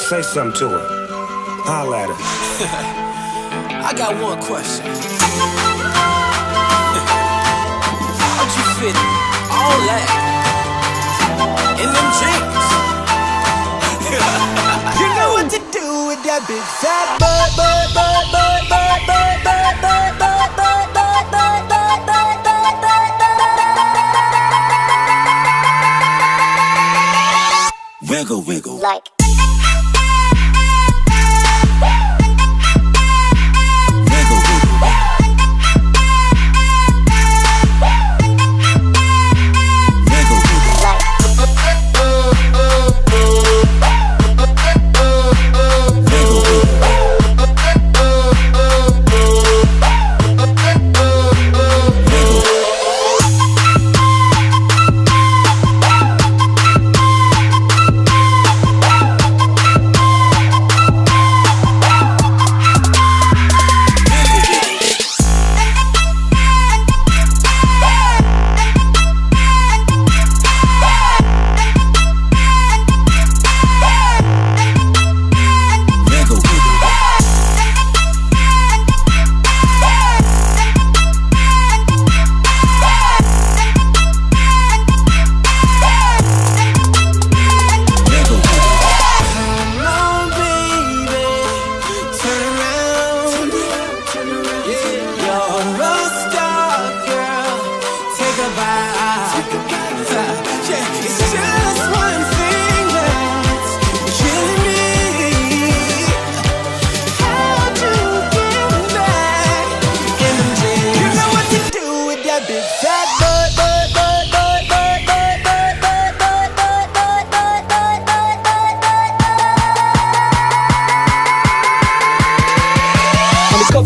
Say something to her. Holla at her. I got one question. How'd you fit all that in them jeans? You know what to do with that big fat butt, butt, butt, butt, butt, butt, butt, butt, butt, butt, butt, butt, butt, butt, butt. Wiggle, wiggle. Like.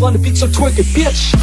On the beat, so twerk it, bitch.